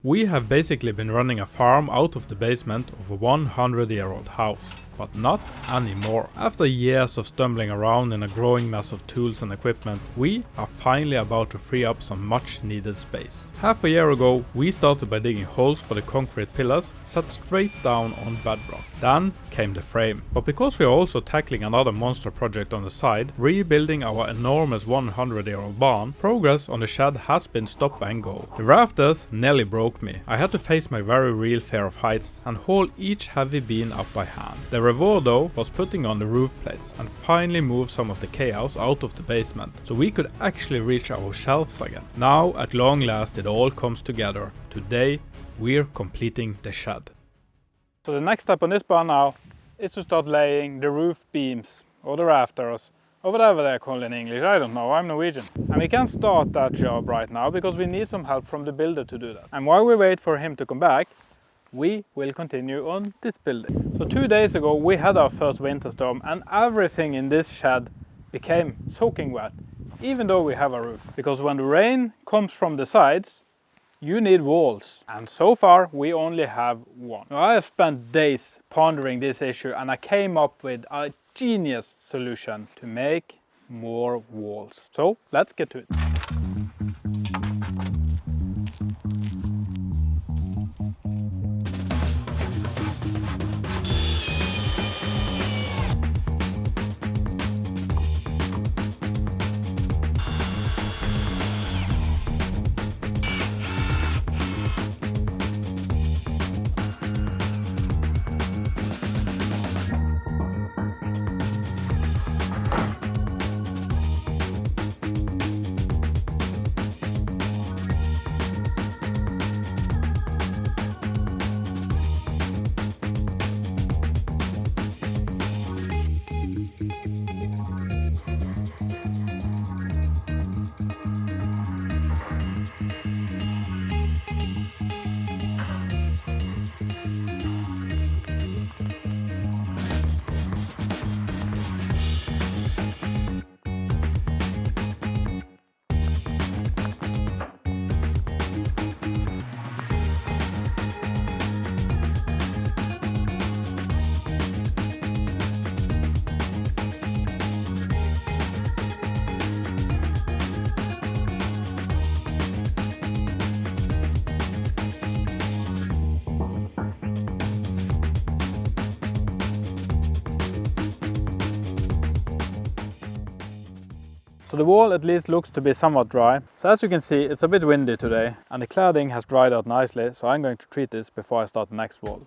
We have basically been running a farm out of the basement of a 100-year-old house. But not anymore. After years of stumbling around in a growing mess of tools and equipment, we are finally about to free up some much needed space. Half a year ago, we started by digging holes for the concrete pillars set straight down on bedrock. Then came the frame. But because we are also tackling another monster project on the side, rebuilding our enormous 100-year-old barn, progress on the shed has been stop and go. The rafters nearly broke me. I had to face my very real fear of heights and haul each heavy beam up by hand. The reward though was putting on the roof plates and finally move some of the chaos out of the basement so we could actually reach our shelves again. Now at long last it all comes together. Today we're completing the shed. So the next step on this barn now is to start laying the roof beams or the rafters or whatever they're called in English, I don't know, I'm Norwegian. And we can't start that job right now because we need some help from the builder to do that. And while we wait for him to come back, we will continue on this building. So 2 days ago we had our first winter storm and everything in this shed became soaking wet, even though we have a roof. Because when the rain comes from the sides, you need walls. And so far we only have one. Now, I have spent days pondering this issue and I came up with a genius solution to make more walls. So let's get to it. So the wall at least looks to be somewhat dry. So as you can see, it's a bit windy today and the cladding has dried out nicely, so I'm going to treat this before I start the next wall.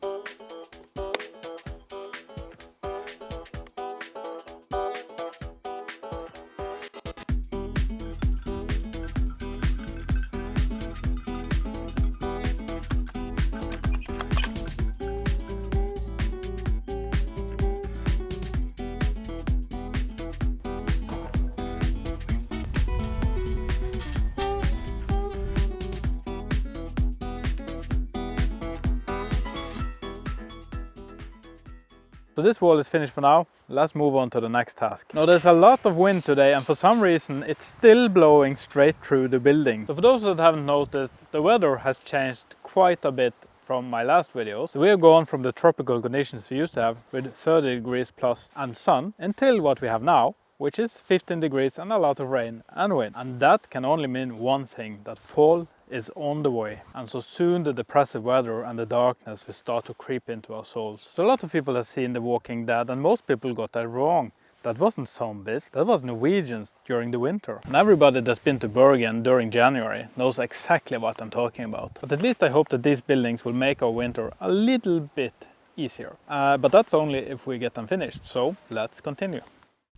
So this wall is finished for now. Let's move on to the next task. Now there's a lot of wind today and for some reason it's still blowing straight through the building. So for those that haven't noticed, the weather has changed quite a bit from my last videos. So we have gone from the tropical conditions we used to have with 30 degrees plus and sun until what we have now, which is 15 degrees and a lot of rain and wind. And that can only mean one thing, that fall is on the way. And so soon the depressive weather and the darkness will start to creep into our souls. So a lot of people have seen The Walking Dead and most people got that wrong. That wasn't zombies, that was Norwegians during the winter. And everybody that's been to Bergen during January knows exactly what I'm talking about. But at least I hope that these buildings will make our winter a little bit easier. But that's only if we get them finished. So let's continue.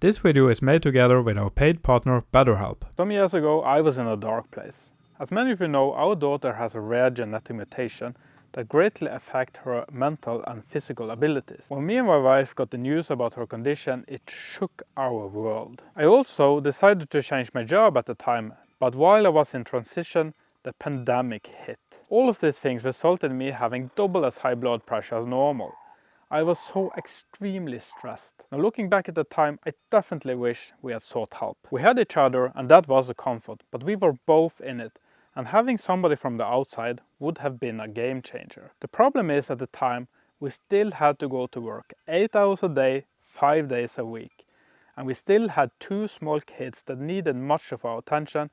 This video is made together with our paid partner BetterHelp. Some years ago I was in a dark place. As many of you know, our daughter has a rare genetic mutation that greatly affects her mental and physical abilities. When me and my wife got the news about her condition, it shook our world. I also decided to change my job at the time, but while I was in transition, the pandemic hit. All of these things resulted in me having double as high blood pressure as normal. I was so extremely stressed. Now looking back at the time, I definitely wish we had sought help. We had each other and that was a comfort, but we were both in it. and having somebody from the outside would have been a game changer. The problem is at the time we still had to go to work 8 hours a day, 5 days a week, and we still had 2 small kids that needed much of our attention,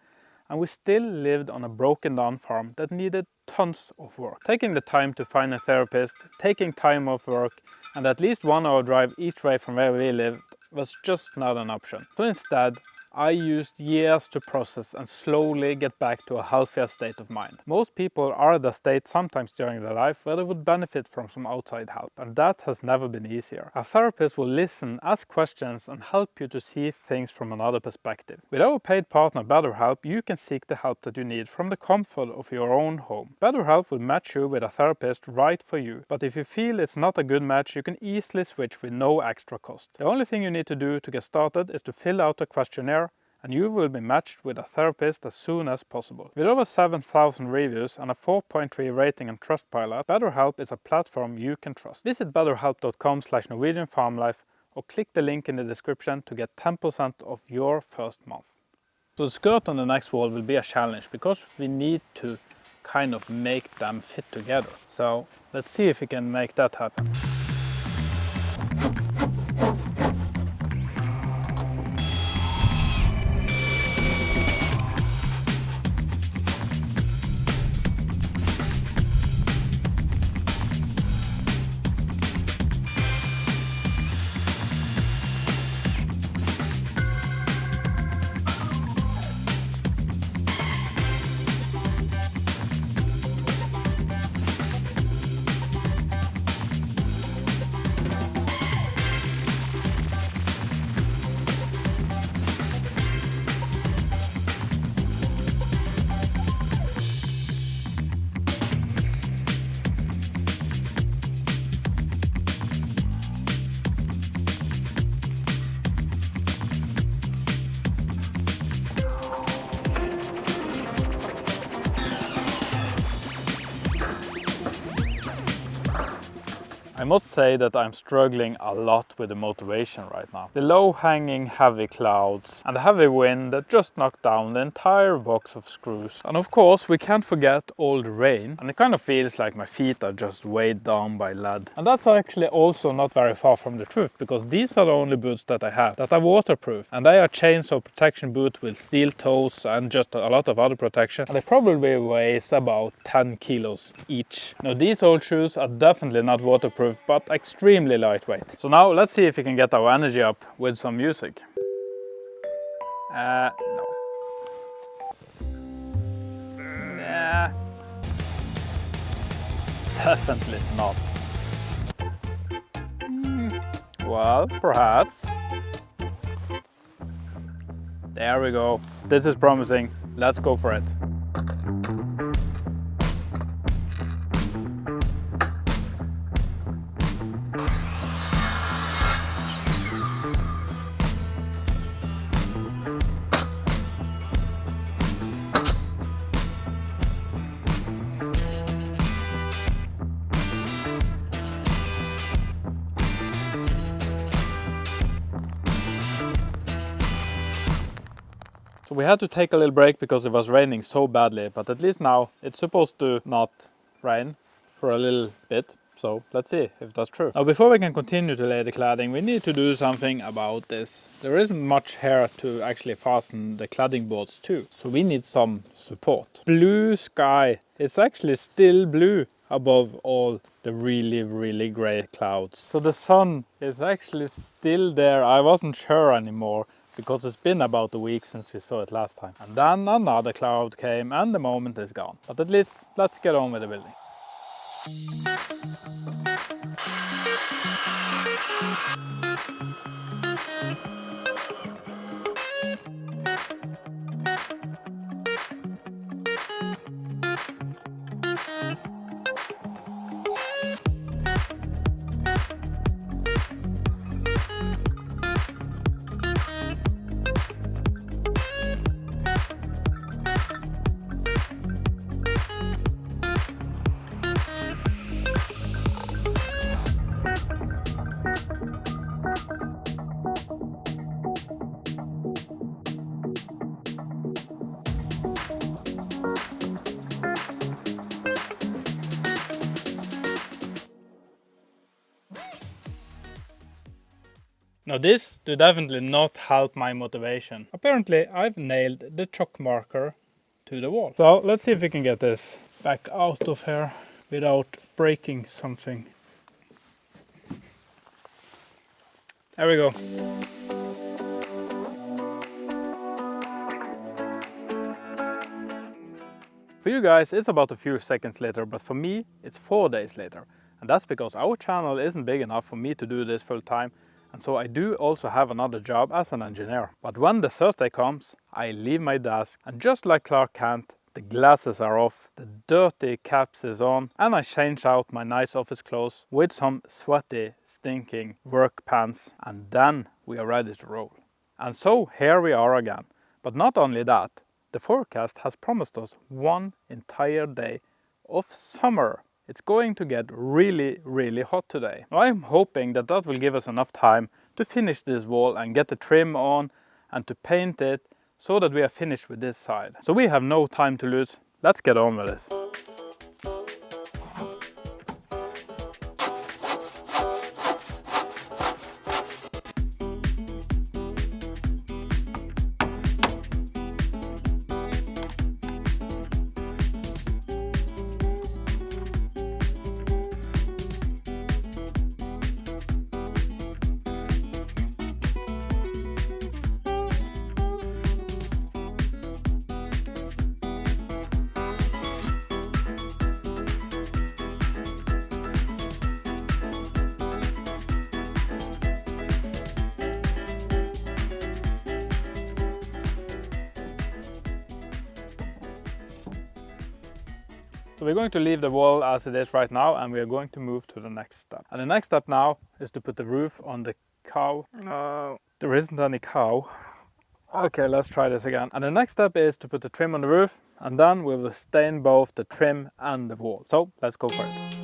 and we still lived on a broken down farm that needed tons of work. Taking the time to find a therapist, taking time off work, and at least 1 hour drive each way from where we lived was just not an option. So instead, I used years to process and slowly get back to a healthier state of mind. Most people are at a state sometimes during their life where they would benefit from some outside help, and that has never been easier. A therapist will listen, ask questions, and help you to see things from another perspective. With our paid partner BetterHelp, you can seek the help that you need from the comfort of your own home. BetterHelp will match you with a therapist right for you, but if you feel it's not a good match, you can easily switch with no extra cost. The only thing you need to do to get started is to fill out a questionnaire, and you will be matched with a therapist as soon as possible. With over 7,000 reviews and a 4.3 rating on Trustpilot, BetterHelp is a platform you can trust. Visit betterhelp.com/Norwegian Farm Life or click the link in the description to get 10% off your first month. So the skirt on the next wall will be a challenge because we need to kind of make them fit together. So let's see if we can make that happen. I must say that I'm struggling a lot with the motivation right now. The low-hanging heavy clouds and the heavy wind that just knocked down the entire box of screws. And of course we can't forget all the rain, and it kind of feels like my feet are just weighed down by lead. And that's actually also not very far from the truth, because these are the only boots that I have that are waterproof, and they are chainsaw protection boots with steel toes and just a lot of other protection, and they probably weigh about 10 kilos each. Now these old shoes are definitely not waterproof, but extremely lightweight. So now let's see if we can get our energy up with some music. No. Nah. Definitely not. Well, perhaps. There we go. This is promising. Let's go for it. So we had to take a little break because it was raining so badly, but at least now it's supposed to not rain for a little bit. So let's see if that's true. Now before we can continue to lay the cladding, we need to do something about this. There isn't much here to actually fasten the cladding boards to, so we need some support. Blue sky. It's actually still blue above all the really grey clouds. So the sun is actually still there. I wasn't sure anymore, because it's been about a week since we saw it last time. And then another cloud came and the moment is gone. But at least let's get on with the building. Now this do definitely not help my motivation. Apparently I've nailed the chalk marker to the wall. So let's see if we can get this back out of here without breaking something. There we go. For you guys it's about a few seconds later, but for me it's 4 days later. And that's because our channel isn't big enough for me to do this full time, and so I do also have another job as an engineer. But when the Thursday comes, I leave my desk, and just like Clark Kent, the glasses are off, the dirty caps is on, and I change out my nice office clothes with some sweaty, stinking work pants, and then we are ready to roll. And so here we are again. But not only that, the forecast has promised us 1 entire day of summer. It's going to get really, really hot today. Now I'm hoping that that will give us enough time to finish this wall and get the trim on and to paint it so that we are finished with this side. So we have no time to lose. Let's get on with this. So we're going to leave the wall as it is right now, and we are going to move to the next step. And the next step now is to put the roof on the cow. There isn't any cow. Okay, let's try this again. And the next step is to put the trim on the roof, and then we will stain both the trim and the wall. So let's go for it.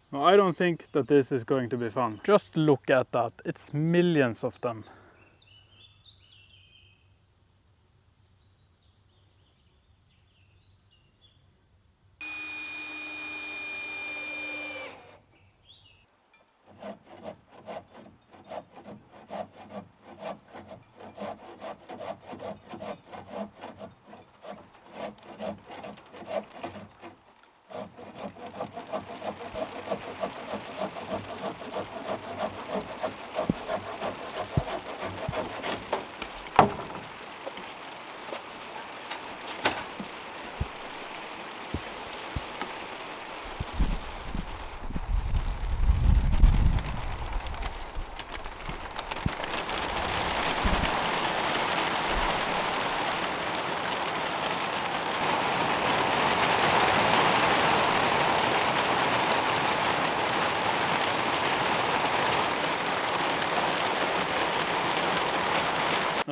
Now, I don't think that this is going to be fun. Just look at that, it's millions of them.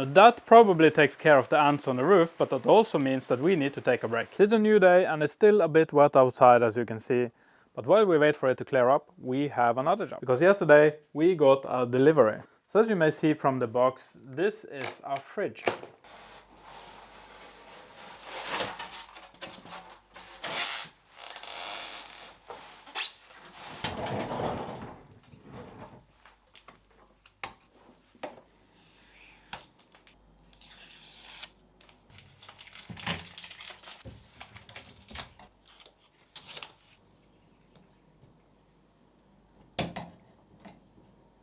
Now that probably takes care of the ants on the roof, but that also means that we need to take a break. It's a new day and it's still a bit wet outside, as you can see. But while we wait for it to clear up, we have another job. Because yesterday we got a delivery. So as you may see from the box, this is our fridge.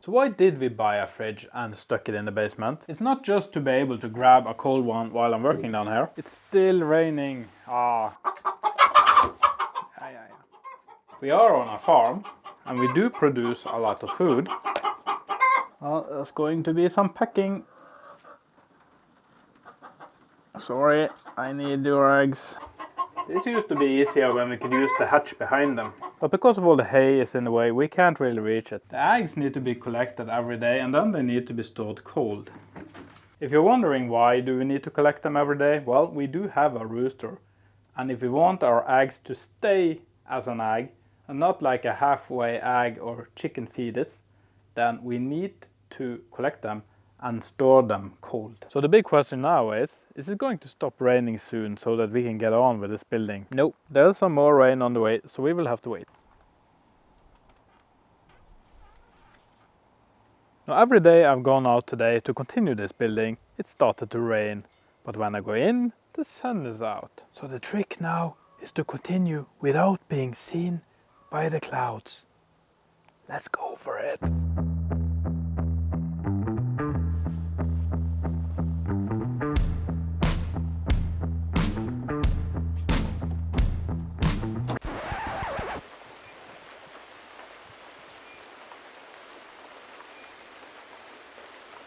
So why did we buy a fridge and stuck it in the basement? It's not just to be able to grab a cold one while I'm working down here. It's still raining. We are on a farm and we do produce a lot of food. Well, there's going to be some packing. Sorry, I need your eggs. This used to be easier when we could use the hatch behind them. But because of all the hay is in the way, we can't really reach it. The eggs need to be collected every day and then they need to be stored cold. If you're wondering why do we need to collect them every day, well, we do have a rooster. And if we want our eggs to stay as an egg and not like a halfway egg or chicken fetus, then we need to collect them and store them cold. So the big question now is it going to stop raining soon so that we can get on with this building? No, there's some more rain on the way, so we will have to wait. Now every day I've gone out today to continue this building, it started to rain. But when I go in, the sun is out. So the trick now is to continue without being seen by the clouds. Let's go for it.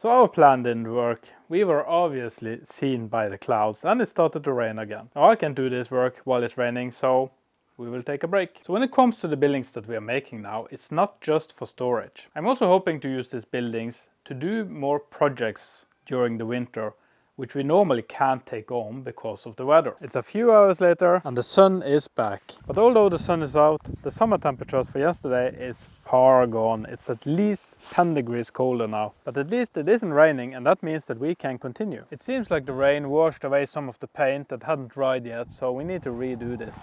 So our plan didn't work. We were obviously seen by the clouds and it started to rain again. Now I can't do this work while it's raining, so we will take a break. So when it comes to the buildings that we are making now, it's not just for storage. I'm also hoping to use these buildings to do more projects during the winter, which we normally can't take on because of the weather. It's a few hours later and the sun is back. But although the sun is out, the summer temperatures for yesterday is far gone. It's at least 10 degrees colder now. But at least it isn't raining and that means that we can continue. It seems like the rain washed away some of the paint that hadn't dried yet, so we need to redo this.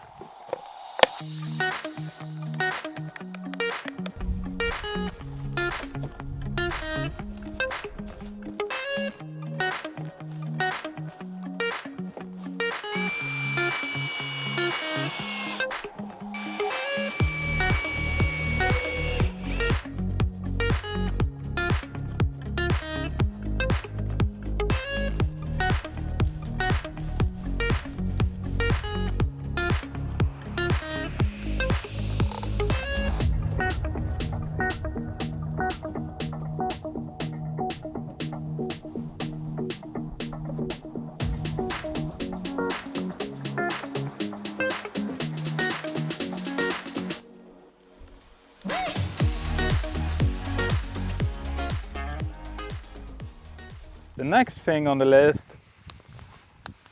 The next thing on the list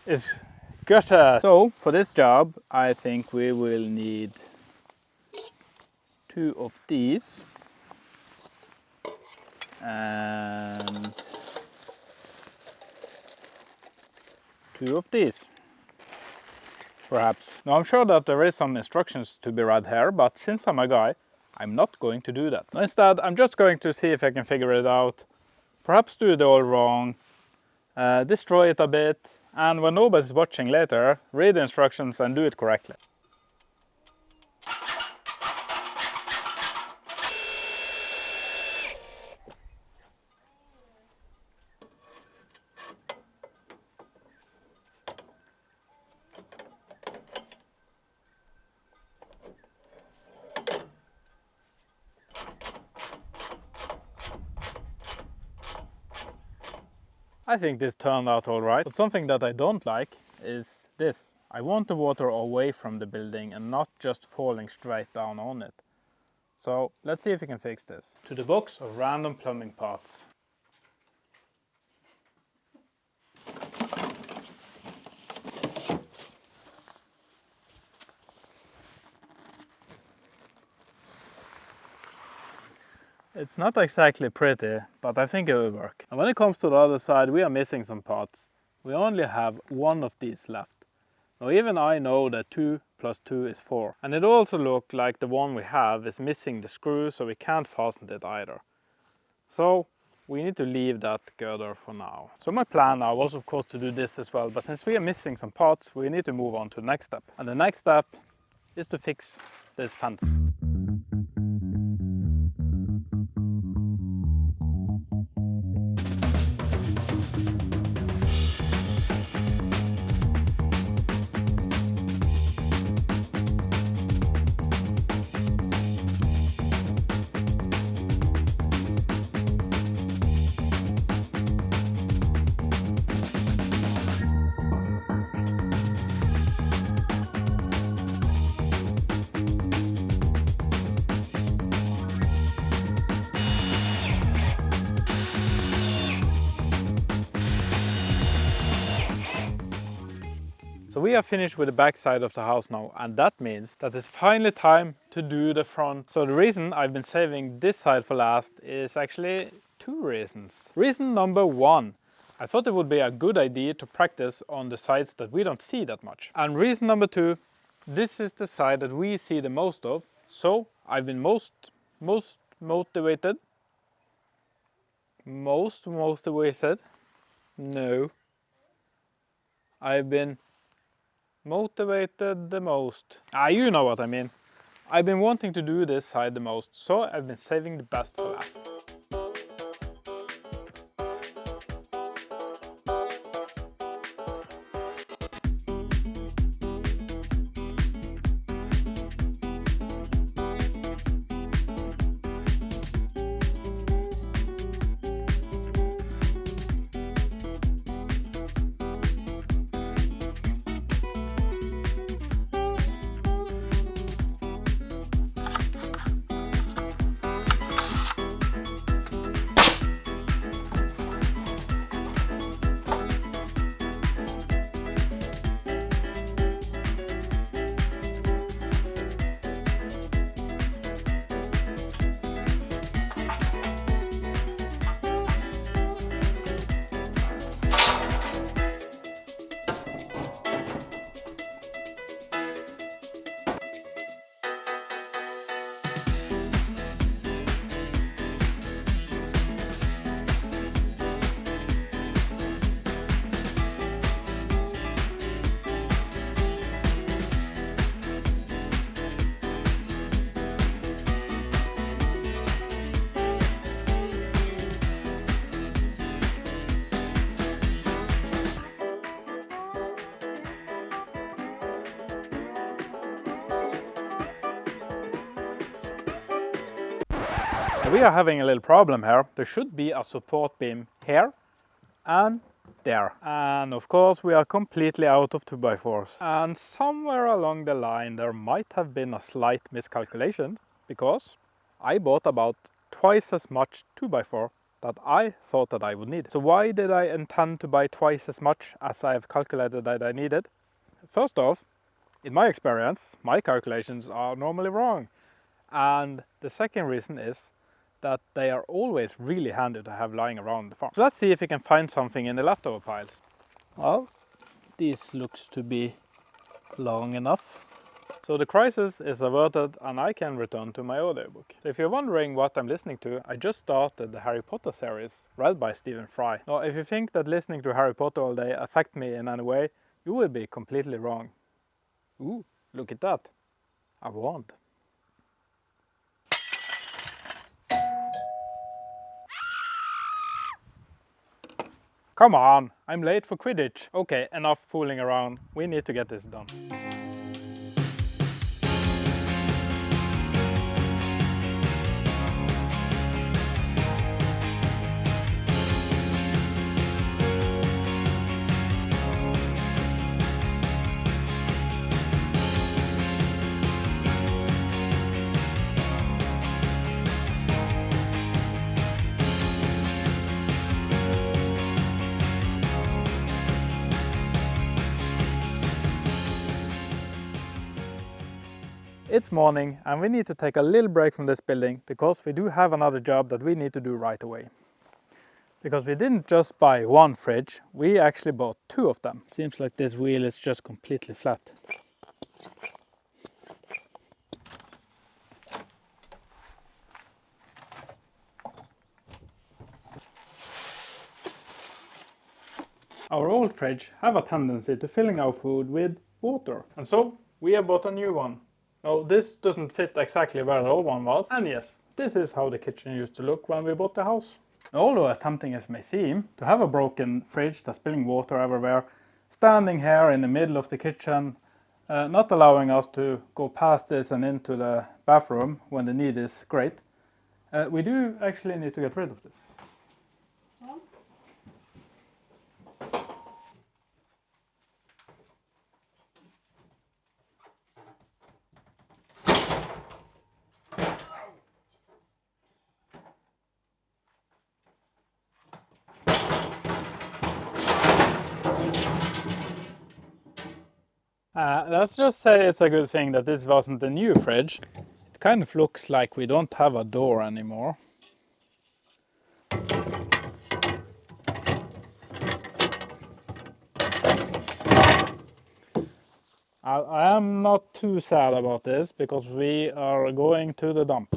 is gutter. So for this job I think we will need 2 of these and 2 of these, perhaps. Now I'm sure that there is some instructions to be read here, but since I'm a guy, I'm not going to do that. Instead, I'm just going to see if I can figure it out, perhaps do it all wrong, destroy it a bit, and when nobody's watching later, read the instructions and do it correctly. I think this turned out all right, but something that I don't like is this. I want the water away from the building and not just falling straight down on it. So let's see if we can fix this. To the box of random plumbing parts. It's not exactly pretty, but I think it will work. And when it comes to the other side, we are missing some parts. We only have one of these left. Now even I know that 2 plus 2 is 4. And it also looks like the one we have is missing the screw, so we can't fasten it either. So we need to leave that girder for now. So my plan now was of course to do this as well, but since we are missing some parts, we need to move on to the next step. And the next step is to fix this fence. So we are finished with the back side of the house now, and that means that it's finally time to do the front. So the reason I've been saving this side for last is actually 2 reasons. Reason number 1, I thought it would be a good idea to practice on the sides that we don't see that much. And reason number 2, this is the side that we see the most of, so I've been most motivated. No. I've been motivated the most. You know what I mean. I've been wanting to do this side the most, so I've been saving the best for last. We are having a little problem here. There should be a support beam here and there. And of course we are completely out of 2x4s. And somewhere along the line there might have been a slight miscalculation, because I bought about twice as much 2x4 that I thought that I would need. So why did I intend to buy twice as much as I have calculated that I needed? First off, in my experience, my calculations are normally wrong. And the second reason is that they are always really handy to have lying around the farm. So let's see if we can find something in the leftover piles. Well, this looks to be long enough. So the crisis is averted and I can return to my audiobook. So if you're wondering what I'm listening to, I just started the Harry Potter series read by Stephen Fry. Now if you think that listening to Harry Potter all day affect me in any way, you will be completely wrong. Ooh, look at that. A wand. Come on, I'm late for Quidditch. Okay, enough fooling around. We need to get this done. It's morning and we need to take a little break from this building because we do have another job that we need to do right away. Because we didn't just buy one fridge, we actually bought 2 of them. Seems like this wheel is just completely flat. Our old fridge have a tendency to filling our food with water. And so we have bought a new one. Now this doesn't fit exactly where the old one was. And yes, this is how the kitchen used to look when we bought the house. Although as tempting as it may seem, to have a broken fridge that's spilling water everywhere, standing here in the middle of the kitchen, not allowing us to go past this and into the bathroom when the need is great, we do actually need to get rid of this. Let's just say it's a good thing that this wasn't the new fridge. It kind of looks like we don't have a door anymore. I am not too sad about this because we are going to the dump.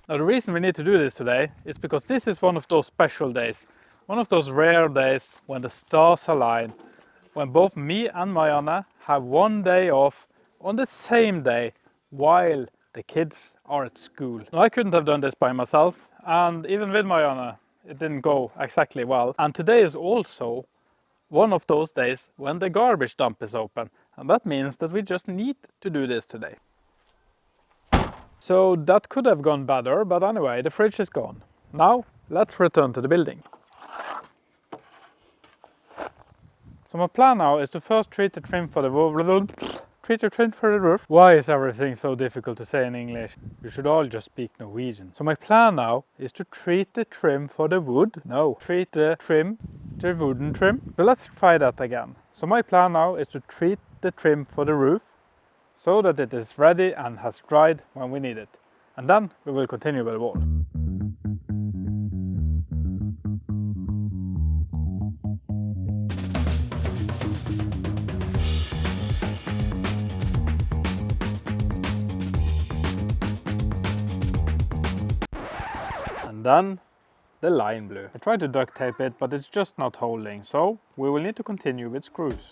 Now the reason we need to do this today is because this is one of those special days. One of those rare days when the stars align. When both me and Marianne have one day off on the same day while the kids are at school. Now I couldn't have done this by myself, and even with Marianne it didn't go exactly well. And today is also one of those days when the garbage dump is open. And that means that we just need to do this today. So that could have gone better, but anyway, the fridge is gone. Now, let's return to the building. So my plan now is to first treat the trim for the roof. Why is everything so difficult to say in English? You should all just speak Norwegian. So my plan now is to treat the trim for the wood. No, treat the trim, the wooden trim. So let's try that again. So my plan now is to treat the trim for the roof, so that it is ready and has dried when we need it. And then we will continue with the wall. And then the line blew. I tried to duct tape it, but it's just not holding, so we will need to continue with screws.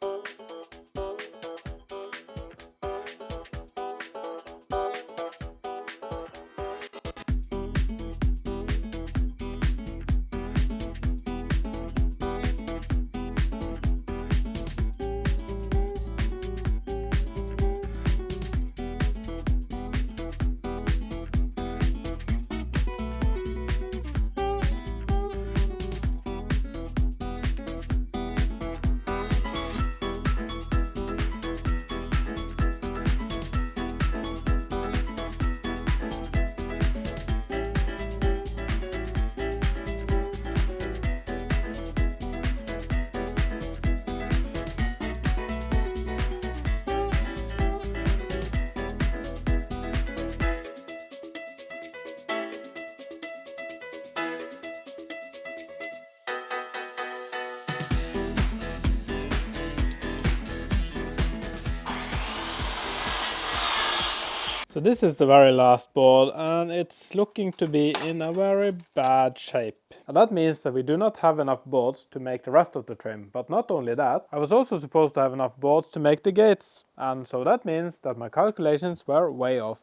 So this is the very last board and it's looking to be in a very bad shape. And that means that we do not have enough boards to make the rest of the trim. But not only that, I was also supposed to have enough boards to make the gates. And so that means that my calculations were way off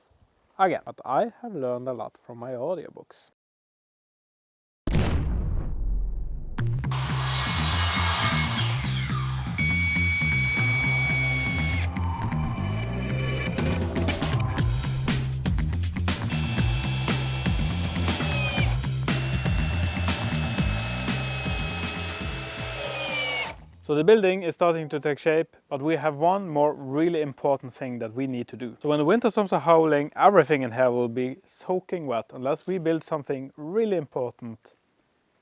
again. But I have learned a lot from my audiobooks. So the building is starting to take shape, but we have one more really important thing that we need to do. So when the winter storms are howling, everything in here will be soaking wet unless we build something really important: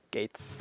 gates.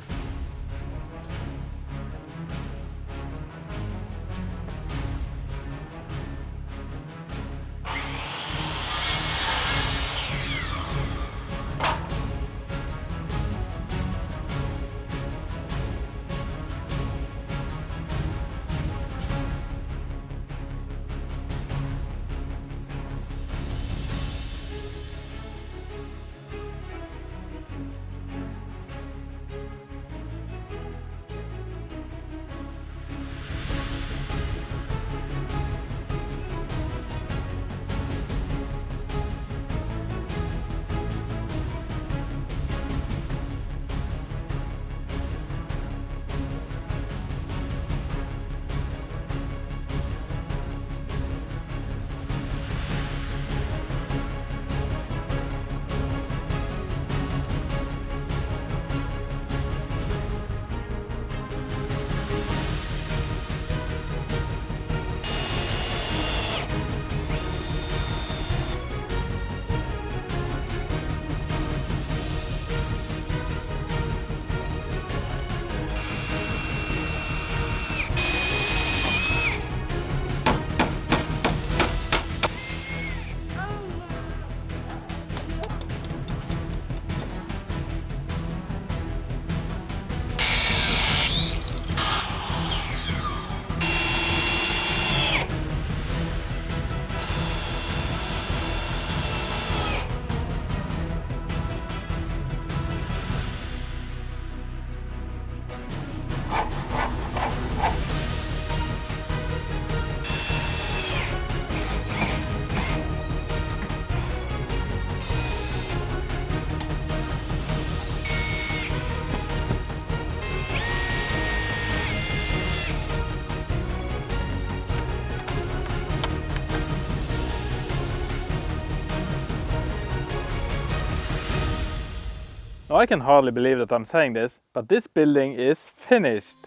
Now I can hardly believe that I'm saying this, but this building is finished.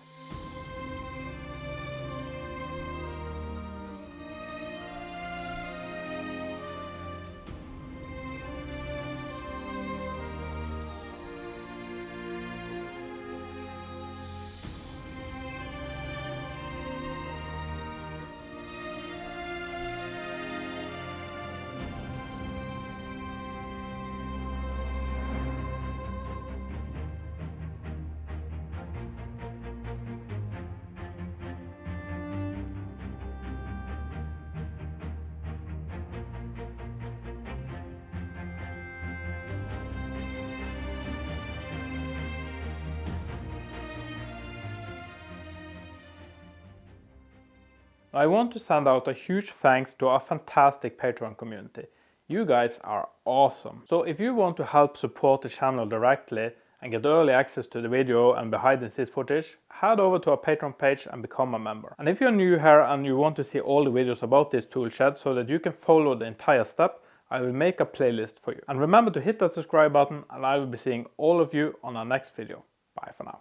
I want to send out a huge thanks to our fantastic Patreon community. You guys are awesome. So if you want to help support the channel directly and get early access to the video and behind the scenes footage, head over to our Patreon page and become a member. And if you're new here and you want to see all the videos about this tool shed so that you can follow the entire step, I will make a playlist for you. And remember to hit that subscribe button, and I will be seeing all of you on our next video. Bye for now.